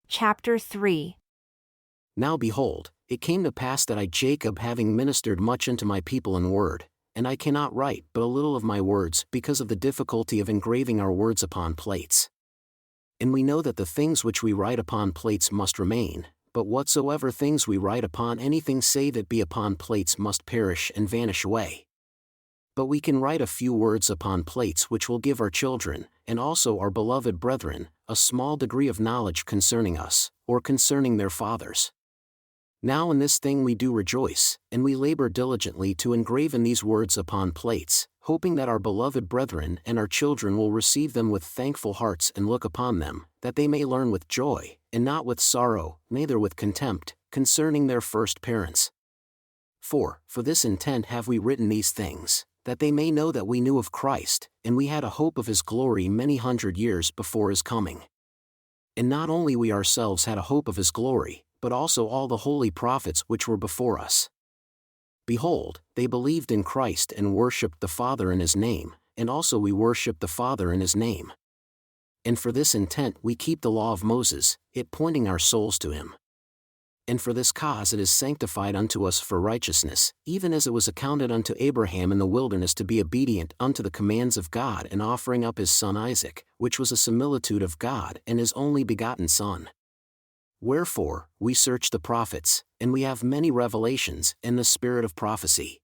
Chapter 3. Now behold, it came to pass that I Jacob having ministered much unto my people in word, and I cannot write but a little of my words because of the difficulty of engraving our words upon plates. And we know that the things which we write upon plates must remain, but whatsoever things we write upon anything say that be upon plates must perish and vanish away. But we can write a few words upon plates which will give our children, and also our beloved brethren, a small degree of knowledge concerning us, or concerning their fathers. Now in this thing we do rejoice, and we labor diligently to engraven these words upon plates, hoping that our beloved brethren and our children will receive them with thankful hearts and look upon them, that they may learn with joy, and not with sorrow, neither with contempt, concerning their first parents. For this intent have we written these things, that they may know that we knew of Christ, and we had a hope of his glory many 100 years before his coming. And not only we ourselves had a hope of his glory, but also all the holy prophets which were before us. Behold, they believed in Christ and worshipped the Father in his name, and also we worship the Father in his name. And for this intent we keep the law of Moses, it pointing our souls to him. And for this cause it is sanctified unto us for righteousness, even as it was accounted unto Abraham in the wilderness to be obedient unto the commands of God and offering up his son Isaac, which was a similitude of God and his only begotten Son. Wherefore, we search the prophets, and we have many revelations and the spirit of prophecy.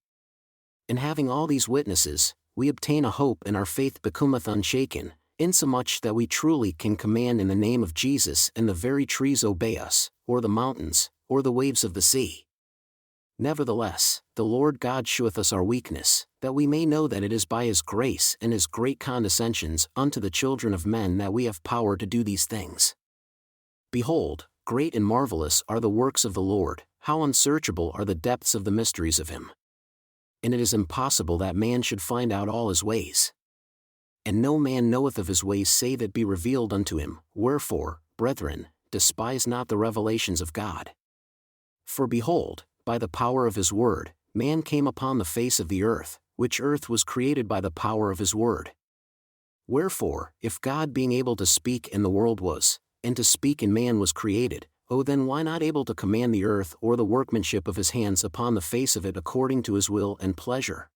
And having all these witnesses, we obtain a hope and our faith becometh unshaken, insomuch that we truly can command in the name of Jesus and the very trees obey us, or the mountains, or the waves of the sea. Nevertheless, the Lord God sheweth us our weakness, that we may know that it is by his grace and his great condescensions unto the children of men that we have power to do these things. Behold, great and marvelous are the works of the Lord, how unsearchable are the depths of the mysteries of him. And it is impossible that man should find out all his ways. And no man knoweth of his ways save it be revealed unto him, wherefore, brethren, despise not the revelations of God. For behold, by the power of his word, man came upon the face of the earth, which earth was created by the power of his word. Wherefore, if God being able to speak in the world was, and to speak in man was created, then why not able to command the earth or the workmanship of his hands upon the face of it according to his will and pleasure?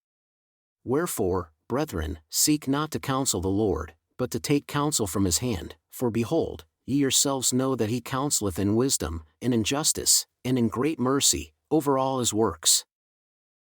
Wherefore, brethren, seek not to counsel the Lord, but to take counsel from his hand, for behold, ye yourselves know that he counseleth in wisdom, and in justice, and in great mercy, over all his works.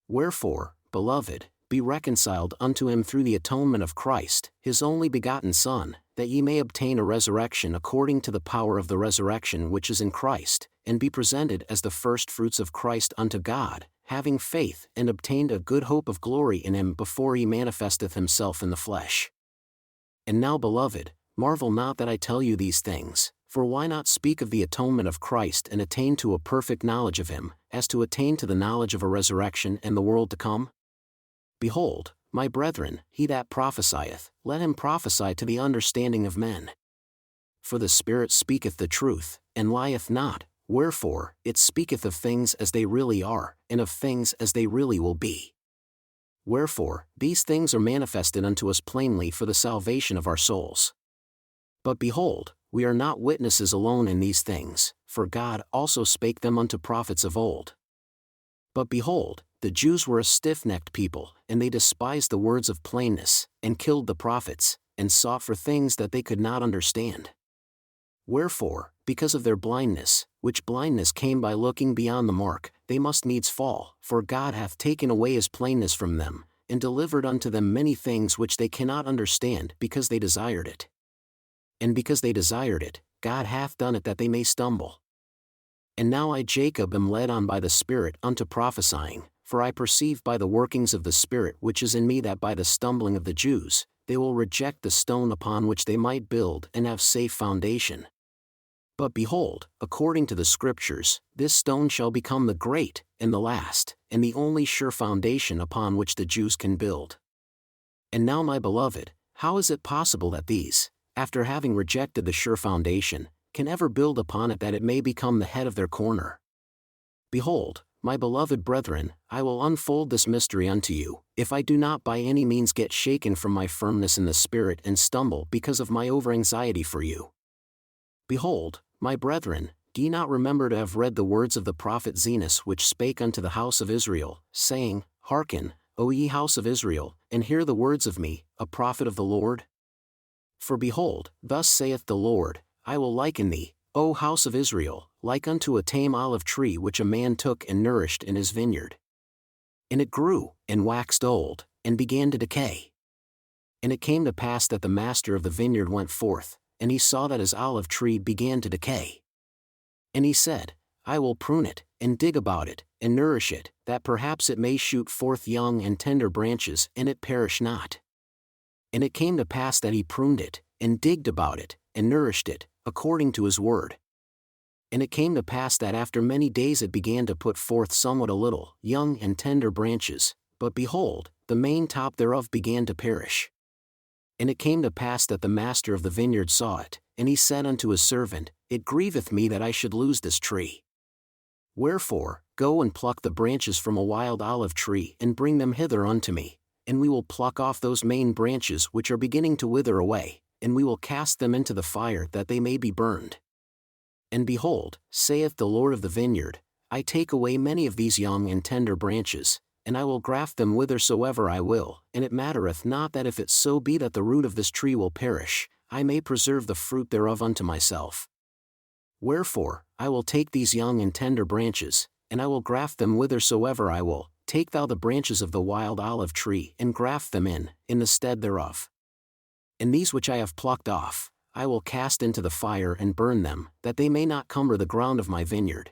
Wherefore, beloved, be reconciled unto him through the atonement of Christ, his only begotten Son, that ye may obtain a resurrection according to the power of the resurrection which is in Christ, and be presented as the firstfruits of Christ unto God, having faith and obtained a good hope of glory in him before he manifesteth himself in the flesh. And now beloved, marvel not that I tell you these things, for why not speak of the atonement of Christ and attain to a perfect knowledge of him, as to attain to the knowledge of a resurrection and the world to come? Behold, my brethren, he that prophesieth, let him prophesy to the understanding of men. For the Spirit speaketh the truth, and lieth not, wherefore, it speaketh of things as they really are, and of things as they really will be. Wherefore, these things are manifested unto us plainly for the salvation of our souls. But behold, we are not witnesses alone in these things, for God also spake them unto prophets of old. But behold, the Jews were a stiff-necked people, and they despised the words of plainness, and killed the prophets, and sought for things that they could not understand. Wherefore, because of their blindness, which blindness came by looking beyond the mark, they must needs fall, for God hath taken away his plainness from them, and delivered unto them many things which they cannot understand because they desired it. And because they desired it, God hath done it that they may stumble. And now I Jacob am led on by the Spirit unto prophesying, for I perceive by the workings of the Spirit which is in me that by the stumbling of the Jews, they will reject the stone upon which they might build and have safe foundation. But behold, according to the Scriptures, this stone shall become the great, and the last, and the only sure foundation upon which the Jews can build. And now my beloved, how is it possible that these, after having rejected the sure foundation, can ever build upon it that it may become the head of their corner? Behold, my beloved brethren, I will unfold this mystery unto you, if I do not by any means get shaken from my firmness in the Spirit and stumble because of my over-anxiety for you. Behold, My brethren, do ye not remember to have read the words of the prophet Zenos which spake unto the house of Israel, saying, Hearken, O ye house of Israel, and hear the words of me, a prophet of the Lord? For behold, thus saith the Lord, I will liken thee, O house of Israel, like unto a tame olive tree which a man took and nourished in his vineyard. And it grew, and waxed old, and began to decay. And it came to pass that the master of the vineyard went forth, and he saw that his olive tree began to decay. And he said, I will prune it, and dig about it, and nourish it, that perhaps it may shoot forth young and tender branches, and it perish not. And it came to pass that he pruned it, and digged about it, and nourished it, according to his word. And it came to pass that after many days it began to put forth somewhat a little, young and tender branches, but behold, the main top thereof began to perish. And it came to pass that the master of the vineyard saw it, and he said unto his servant, It grieveth me that I should lose this tree. Wherefore, go and pluck the branches from a wild olive tree and bring them hither unto me, and we will pluck off those main branches which are beginning to wither away, and we will cast them into the fire that they may be burned. And behold, saith the Lord of the vineyard, I take away many of these young and tender branches, and I will graft them whithersoever I will, and it mattereth not that if it so be that the root of this tree will perish, I may preserve the fruit thereof unto myself. Wherefore, I will take these young and tender branches, and I will graft them whithersoever I will, take thou the branches of the wild olive tree and graft them in the stead thereof. And these which I have plucked off, I will cast into the fire and burn them, that they may not cumber the ground of my vineyard.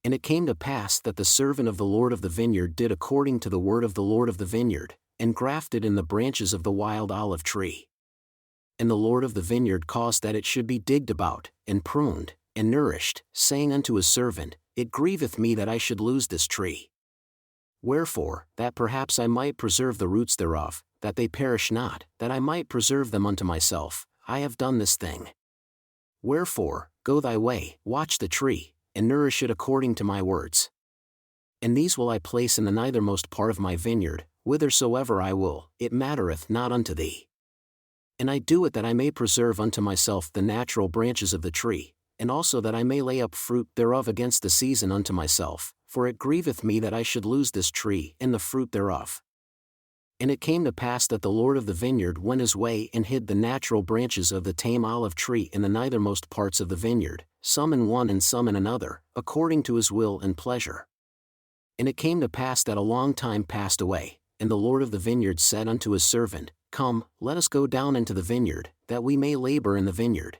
And it came to pass that the servant of the Lord of the vineyard did according to the word of the Lord of the vineyard, and grafted in the branches of the wild olive tree. And the Lord of the vineyard caused that it should be digged about, and pruned, and nourished, saying unto his servant, It grieveth me that I should lose this tree. Wherefore, that perhaps I might preserve the roots thereof, that they perish not, that I might preserve them unto myself, I have done this thing. Wherefore, go thy way, watch the tree, and nourish it according to my words. And these will I place in the nethermost part of my vineyard, whithersoever I will, it mattereth not unto thee. And I do it that I may preserve unto myself the natural branches of the tree, and also that I may lay up fruit thereof against the season unto myself, for it grieveth me that I should lose this tree and the fruit thereof. And it came to pass that the Lord of the vineyard went his way and hid the natural branches of the tame olive tree in the nethermost parts of the vineyard, some in one and some in another, according to his will and pleasure. And it came to pass that a long time passed away, and the Lord of the vineyard said unto his servant, Come, let us go down into the vineyard, that we may labor in the vineyard.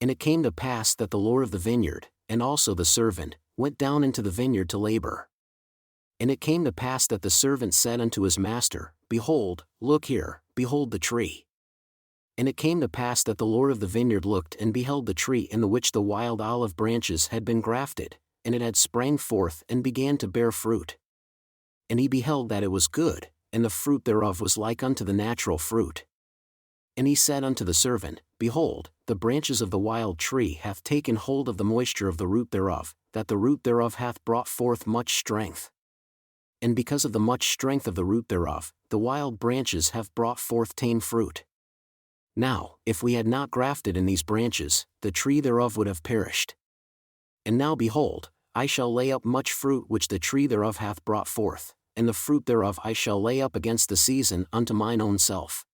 And it came to pass that the Lord of the vineyard, and also the servant, went down into the vineyard to labor. And it came to pass that the servant said unto his master, Behold, look here, behold the tree. And it came to pass that the Lord of the vineyard looked and beheld the tree in the which the wild olive branches had been grafted, and it had sprang forth and began to bear fruit. And he beheld that it was good, and the fruit thereof was like unto the natural fruit. And he said unto the servant, Behold, the branches of the wild tree hath taken hold of the moisture of the root thereof, that the root thereof hath brought forth much strength. And because of the much strength of the root thereof, the wild branches have brought forth tame fruit. Now, if we had not grafted in these branches, the tree thereof would have perished. And now behold, I shall lay up much fruit which the tree thereof hath brought forth, and the fruit thereof I shall lay up against the season unto mine own self.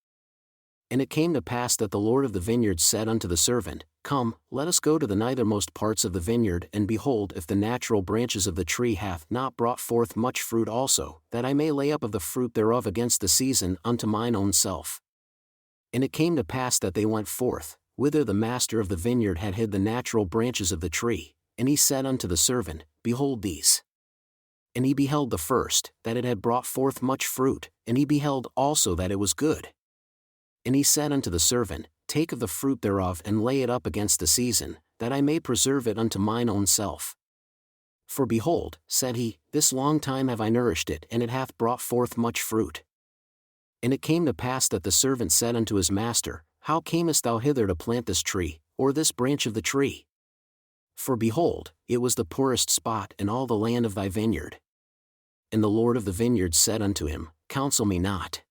And it came to pass that the Lord of the vineyard said unto the servant, Come, let us go to the nethermost parts of the vineyard, and behold if the natural branches of the tree hath not brought forth much fruit also, that I may lay up of the fruit thereof against the season unto mine own self. And it came to pass that they went forth, whither the master of the vineyard had hid the natural branches of the tree, and he said unto the servant, Behold these. And he beheld the first, that it had brought forth much fruit, and he beheld also that it was good. And he said unto the servant, Take of the fruit thereof and lay it up against the season, that I may preserve it unto mine own self. For behold, said he, this long time have I nourished it, and it hath brought forth much fruit. And it came to pass that the servant said unto his master, How camest thou hither to plant this tree, or this branch of the tree? For behold, it was the poorest spot in all the land of thy vineyard. And the Lord of the vineyard said unto him, Counsel me not.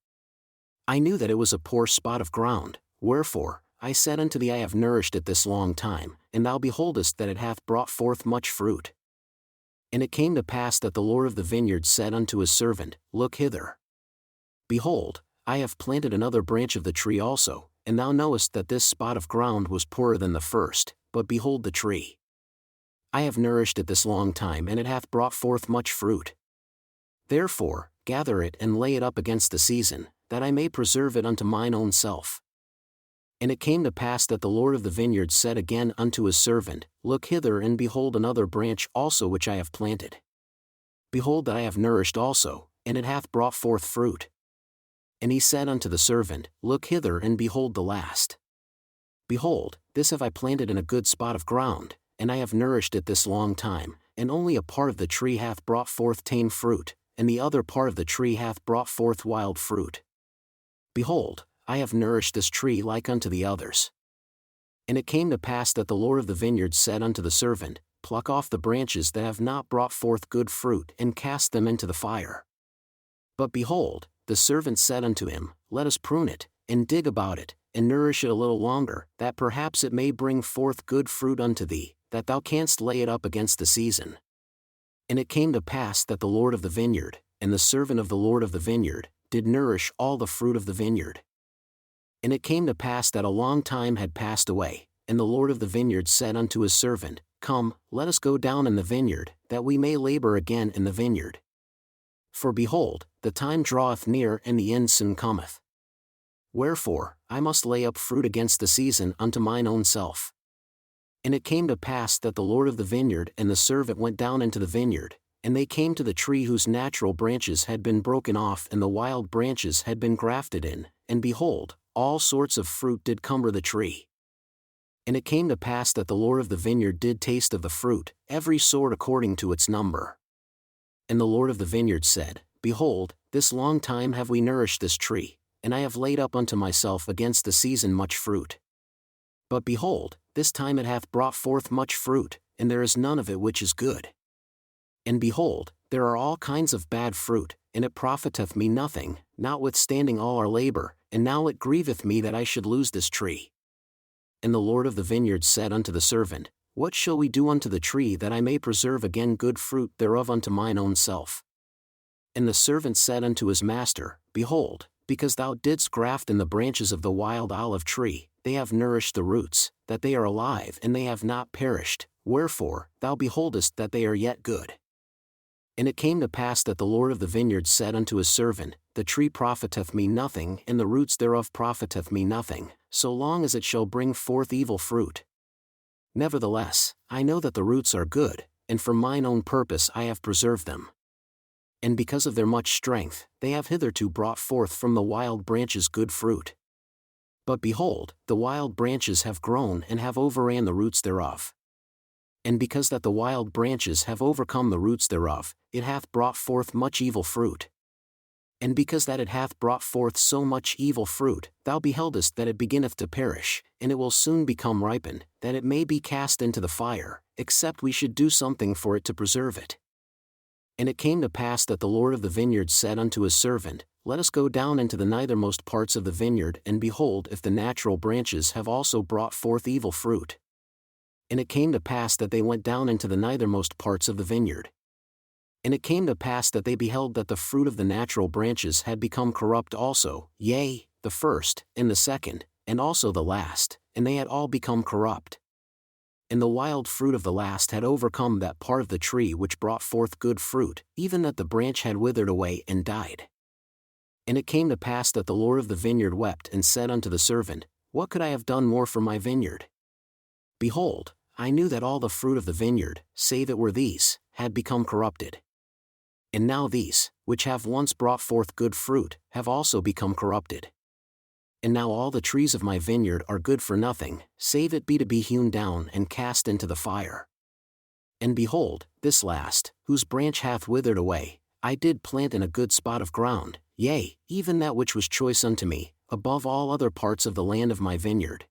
I knew that it was a poor spot of ground, wherefore, I said unto thee, I have nourished it this long time, and thou beholdest that it hath brought forth much fruit. And it came to pass that the Lord of the vineyard said unto his servant, Look hither. Behold, I have planted another branch of the tree also, and thou knowest that this spot of ground was poorer than the first, but behold the tree. I have nourished it this long time, and it hath brought forth much fruit. Therefore, gather it and lay it up against the season, that I may preserve it unto mine own self. And it came to pass that the Lord of the vineyard said again unto his servant, Look hither, and behold another branch also which I have planted. Behold that I have nourished also, and it hath brought forth fruit. And he said unto the servant, Look hither, and behold the last. Behold, this have I planted in a good spot of ground, and I have nourished it this long time, and only a part of the tree hath brought forth tame fruit, and the other part of the tree hath brought forth wild fruit. Behold, I have nourished this tree like unto the others. And it came to pass that the Lord of the vineyard said unto the servant, Pluck off the branches that have not brought forth good fruit, and cast them into the fire. But behold, the servant said unto him, Let us prune it, and dig about it, and nourish it a little longer, that perhaps it may bring forth good fruit unto thee, that thou canst lay it up against the season. And it came to pass that the Lord of the vineyard, and the servant of the Lord of the vineyard, did nourish all the fruit of the vineyard. And it came to pass that a long time had passed away, and the Lord of the vineyard said unto his servant, Come, let us go down in the vineyard, that we may labor again in the vineyard. For behold, the time draweth near, and the end soon cometh. Wherefore, I must lay up fruit against the season unto mine own self. And it came to pass that the Lord of the vineyard and the servant went down into the vineyard, and they came to the tree whose natural branches had been broken off and the wild branches had been grafted in, and behold, all sorts of fruit did cumber the tree. And it came to pass that the Lord of the vineyard did taste of the fruit, every sort according to its number. And the Lord of the vineyard said, Behold, this long time have we nourished this tree, and I have laid up unto myself against the season much fruit. But behold, this time it hath brought forth much fruit, and there is none of it which is good. And behold, there are all kinds of bad fruit, and it profiteth me nothing, notwithstanding all our labor, and now it grieveth me that I should lose this tree. And the Lord of the vineyard said unto the servant, What shall we do unto the tree that I may preserve again good fruit thereof unto mine own self? And the servant said unto his master, Behold, because thou didst graft in the branches of the wild olive tree, they have nourished the roots, that they are alive and they have not perished, wherefore, thou beholdest that they are yet good. And it came to pass that the Lord of the vineyard said unto his servant, The tree profiteth me nothing, and the roots thereof profiteth me nothing, so long as it shall bring forth evil fruit. Nevertheless, I know that the roots are good, and for mine own purpose I have preserved them. And because of their much strength, they have hitherto brought forth from the wild branches good fruit. But behold, the wild branches have grown and have overran the roots thereof. And because that the wild branches have overcome the roots thereof, it hath brought forth much evil fruit. And because that it hath brought forth so much evil fruit, thou beheldest that it beginneth to perish, and it will soon become ripened, that it may be cast into the fire, except we should do something for it to preserve it. And it came to pass that the Lord of the vineyard said unto his servant, Let us go down into the nethermost parts of the vineyard, and behold if the natural branches have also brought forth evil fruit. And it came to pass that they went down into the nethermost parts of the vineyard. And it came to pass that they beheld that the fruit of the natural branches had become corrupt also, yea, the first, and the second, and also the last, and they had all become corrupt. And the wild fruit of the last had overcome that part of the tree which brought forth good fruit, even that the branch had withered away and died. And it came to pass that the Lord of the vineyard wept and said unto the servant, What could I have done more for my vineyard? Behold, I knew that all the fruit of the vineyard, save it were these, had become corrupted. And now these, which have once brought forth good fruit, have also become corrupted. And now all the trees of my vineyard are good for nothing, save it be to be hewn down and cast into the fire. And behold, this last, whose branch hath withered away, I did plant in a good spot of ground, yea, even that which was choice unto me, above all other parts of the land of my vineyard.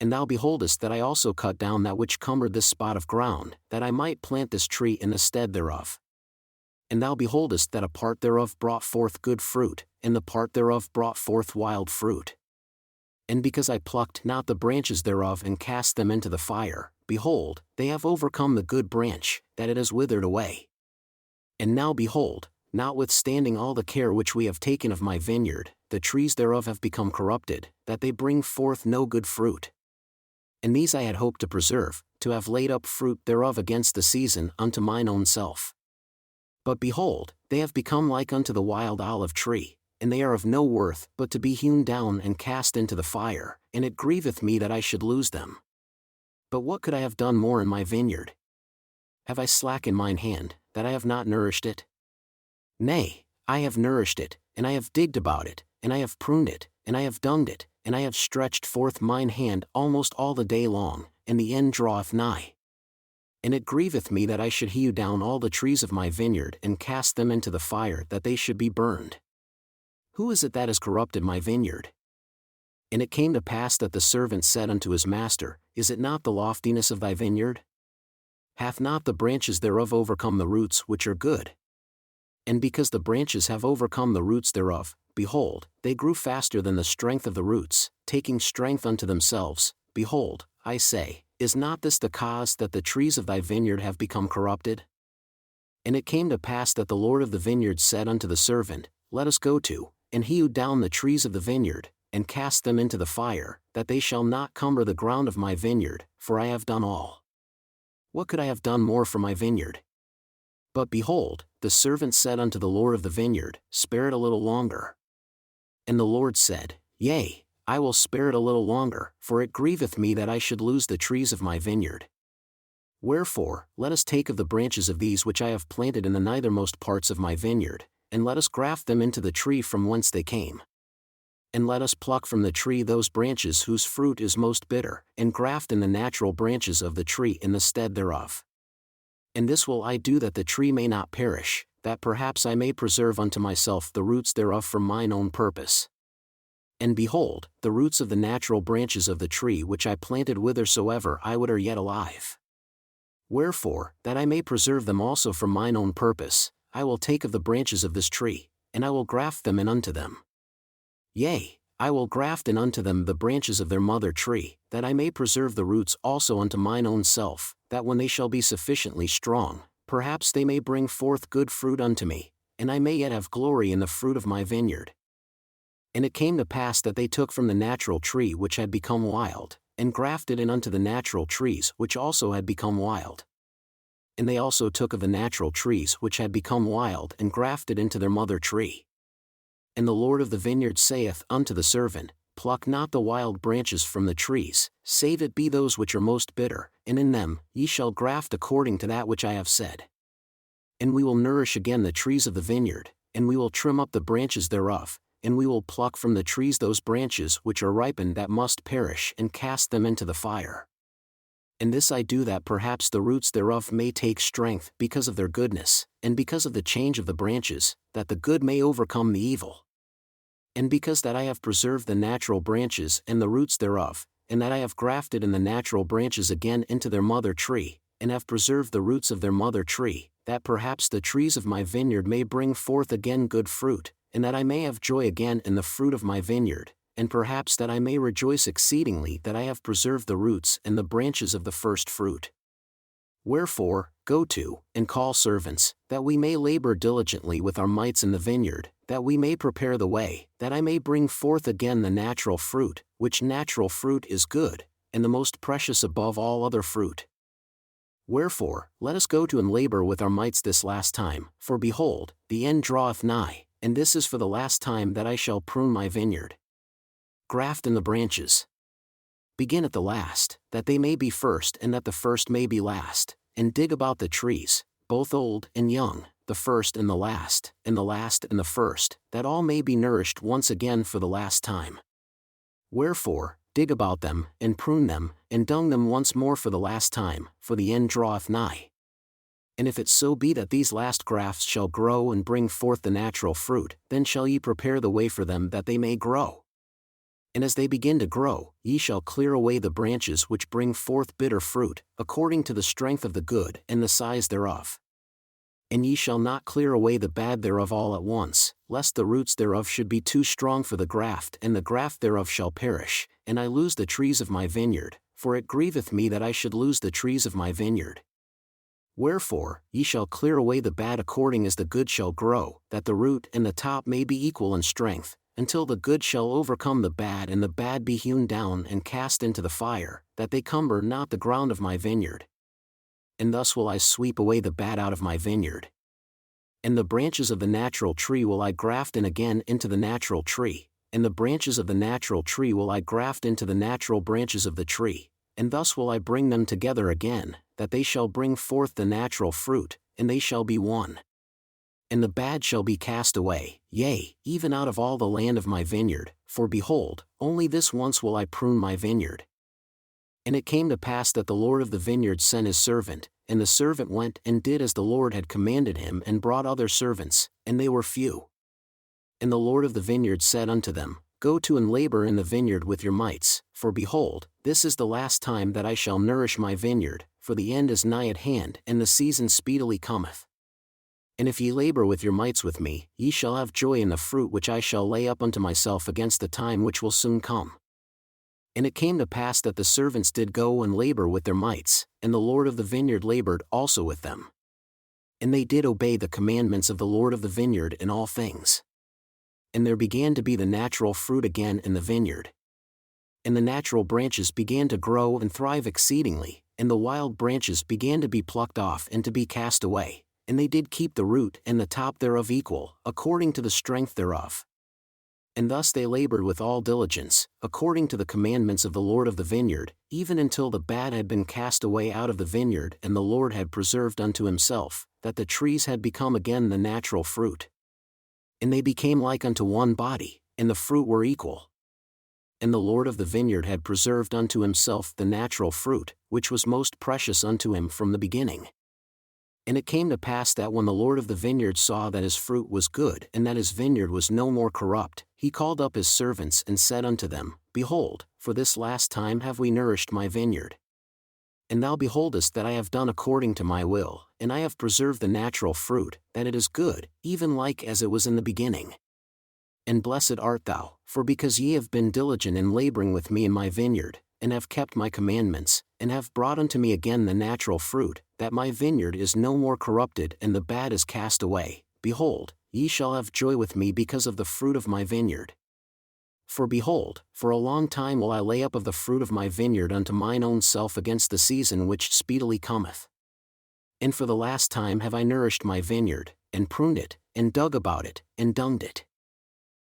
And thou beholdest that I also cut down that which cumbered this spot of ground, that I might plant this tree in the stead thereof. And thou beholdest that a part thereof brought forth good fruit, and the part thereof brought forth wild fruit. And because I plucked not the branches thereof and cast them into the fire, behold, they have overcome the good branch, that it has withered away. And now behold, notwithstanding all the care which we have taken of my vineyard, the trees thereof have become corrupted, that they bring forth no good fruit. And these I had hoped to preserve, to have laid up fruit thereof against the season unto mine own self. But behold, they have become like unto the wild olive tree, and they are of no worth but to be hewn down and cast into the fire, and it grieveth me that I should lose them. But what could I have done more in my vineyard? Have I slackened mine hand, that I have not nourished it? Nay, I have nourished it, and I have digged about it, and I have pruned it, and I have dunged it, and I have stretched forth mine hand almost all the day long, and the end draweth nigh. And it grieveth me that I should hew down all the trees of my vineyard and cast them into the fire that they should be burned. Who is it that has corrupted my vineyard? And it came to pass that the servant said unto his master, Is it not the loftiness of thy vineyard? Hath not the branches thereof overcome the roots which are good? And because the branches have overcome the roots thereof, behold, they grew faster than the strength of the roots, taking strength unto themselves. Behold, I say, is not this the cause that the trees of thy vineyard have become corrupted? And it came to pass that the Lord of the vineyard said unto the servant, Let us go to, and hew down the trees of the vineyard, and cast them into the fire, that they shall not cumber the ground of my vineyard, for I have done all. What could I have done more for my vineyard? But behold, the servant said unto the Lord of the vineyard, Spare it a little longer. And the Lord said, Yea, I will spare it a little longer, for it grieveth me that I should lose the trees of my vineyard. Wherefore, let us take of the branches of these which I have planted in the nethermost parts of my vineyard, and let us graft them into the tree from whence they came. And let us pluck from the tree those branches whose fruit is most bitter, and graft in the natural branches of the tree in the stead thereof. And this will I do that the tree may not perish, that perhaps I may preserve unto myself the roots thereof for mine own purpose. And behold, the roots of the natural branches of the tree which I planted whithersoever I would are yet alive. Wherefore, that I may preserve them also for mine own purpose, I will take of the branches of this tree, and I will graft them in unto them. Yea, I will graft in unto them the branches of their mother tree, that I may preserve the roots also unto mine own self, that when they shall be sufficiently strong, perhaps they may bring forth good fruit unto me, and I may yet have glory in the fruit of my vineyard. And it came to pass that they took from the natural tree which had become wild, and grafted in unto the natural trees which also had become wild. And they also took of the natural trees which had become wild and grafted into their mother tree. And the Lord of the vineyard saith unto the servant, Pluck not the wild branches from the trees, save it be those which are most bitter, and in them ye shall graft according to that which I have said. And we will nourish again the trees of the vineyard, and we will trim up the branches thereof, and we will pluck from the trees those branches which are ripened that must perish and cast them into the fire. And this I do that perhaps the roots thereof may take strength because of their goodness, and because of the change of the branches, that the good may overcome the evil. And because that I have preserved the natural branches and the roots thereof, and that I have grafted in the natural branches again into their mother tree, and have preserved the roots of their mother tree, that perhaps the trees of my vineyard may bring forth again good fruit, and that I may have joy again in the fruit of my vineyard, and perhaps that I may rejoice exceedingly that I have preserved the roots and the branches of the first fruit. Wherefore, go to, and call servants, that we may labor diligently with our mites in the vineyard, that we may prepare the way, that I may bring forth again the natural fruit, which natural fruit is good, and the most precious above all other fruit. Wherefore, let us go to and labor with our mites this last time, for behold, the end draweth nigh, and this is for the last time that I shall prune my vineyard. Graft in the branches. Begin at the last, that they may be first and that the first may be last, and dig about the trees, both old and young, the first and the last and the first, that all may be nourished once again for the last time. Wherefore, dig about them, and prune them, and dung them once more for the last time, for the end draweth nigh. And if it so be that these last grafts shall grow and bring forth the natural fruit, then shall ye prepare the way for them that they may grow. And as they begin to grow, ye shall clear away the branches which bring forth bitter fruit, according to the strength of the good and the size thereof. And ye shall not clear away the bad thereof all at once, lest the roots thereof should be too strong for the graft, and the graft thereof shall perish, and I lose the trees of my vineyard, for it grieveth me that I should lose the trees of my vineyard. Wherefore, ye shall clear away the bad according as the good shall grow, that the root and the top may be equal in strength, until the good shall overcome the bad, and the bad be hewn down and cast into the fire, that they cumber not the ground of my vineyard. And thus will I sweep away the bad out of my vineyard. And the branches of the natural tree will I graft in again into the natural tree, and the branches of the natural tree will I graft into the natural branches of the tree, and thus will I bring them together again, that they shall bring forth the natural fruit, and they shall be one. And the bad shall be cast away, yea, even out of all the land of my vineyard, for behold, only this once will I prune my vineyard. And it came to pass that the Lord of the vineyard sent his servant, and the servant went and did as the Lord had commanded him, and brought other servants, and they were few. And the Lord of the vineyard said unto them, Go to and labor in the vineyard with your mites, for behold, this is the last time that I shall nourish my vineyard, for the end is nigh at hand, and the season speedily cometh. And if ye labor with your mites with me, ye shall have joy in the fruit which I shall lay up unto myself against the time which will soon come. And it came to pass that the servants did go and labor with their mites, and the Lord of the vineyard labored also with them. And they did obey the commandments of the Lord of the vineyard in all things. And there began to be the natural fruit again in the vineyard. And the natural branches began to grow and thrive exceedingly, and the wild branches began to be plucked off and to be cast away, and they did keep the root and the top thereof equal, according to the strength thereof. And thus they labored with all diligence, according to the commandments of the Lord of the vineyard, even until the bad had been cast away out of the vineyard, and the Lord had preserved unto himself, that the trees had become again the natural fruit. And they became like unto one body, and the fruit were equal. And the Lord of the vineyard had preserved unto himself the natural fruit, which was most precious unto him from the beginning. And it came to pass that when the Lord of the vineyard saw that his fruit was good, and that his vineyard was no more corrupt, he called up his servants and said unto them, Behold, for this last time have we nourished my vineyard. And thou beholdest that I have done according to my will, and I have preserved the natural fruit, that it is good, even like as it was in the beginning. And blessed art thou, for because ye have been diligent in laboring with me in my vineyard, and have kept my commandments, and have brought unto me again the natural fruit, that my vineyard is no more corrupted and the bad is cast away, behold, ye shall have joy with me because of the fruit of my vineyard. For behold, for a long time will I lay up of the fruit of my vineyard unto mine own self against the season which speedily cometh. And for the last time have I nourished my vineyard, and pruned it, and dug about it, and dunged it.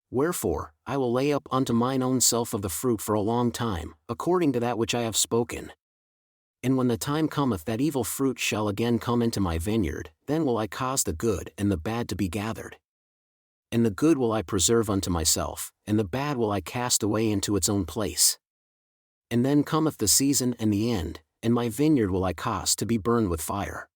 Wherefore, I will lay up unto mine own self of the fruit for a long time, according to that which I have spoken. And when the time cometh that evil fruit shall again come into my vineyard, then will I cause the good and the bad to be gathered. And the good will I preserve unto myself, and the bad will I cast away into its own place. And then cometh the season and the end, and my vineyard will I cause to be burned with fire.